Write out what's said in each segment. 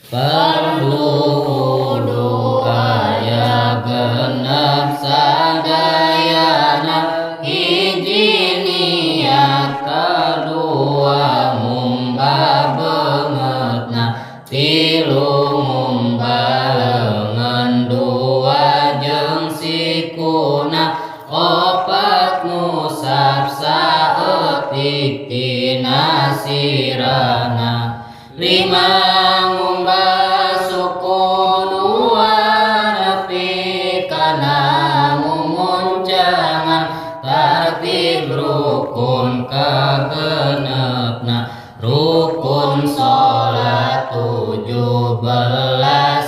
Fardu kudu aya genep sadayana, hiji niat kadua mumba beungeutna, tilu mumba leungeun dua jeung sikuna, opat ngusap saeutik tina sirahna, lima ngumba suku dua nepi kana mumunjangan, tartib rukun kagenepna, rukun salat 17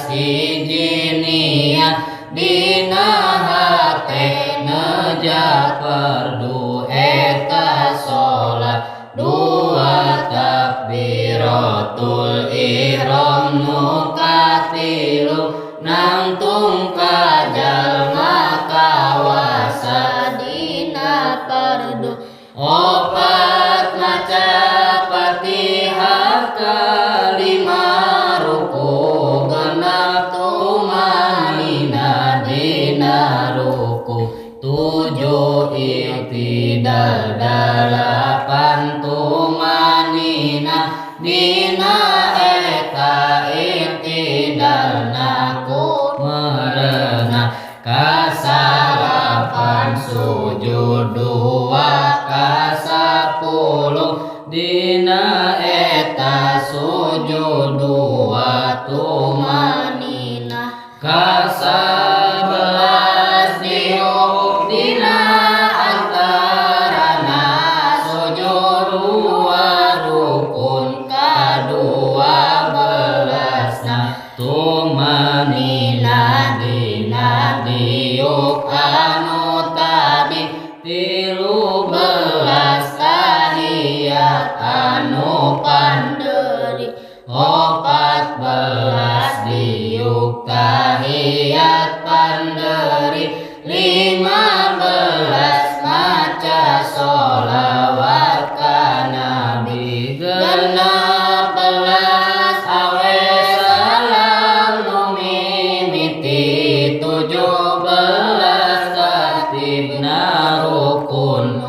hiji niat dina hate neja fardu eta salat, dua takbiratul ihram nu katilu, nangtung ka jalma kawasa dina fardu, opat maca Fatihah kalima, ruku genep tumanina dina ruku, 7 iktidal 8 tumanina dina eta iktidalna kumareuna, kasalapan sujud 2 kasapuluh dina eta sujud 2 tumanina, ka-11 diuk dina antarana sujud 2 rukun ka-12na, tumanina dina diuk anu tadi, 13 tahiyat anu panderi, 14 diuk tahiyat panderi, 15 maca sholawat ka Nabi, 16 awe salam nu mimiti, 17 tartibna rukun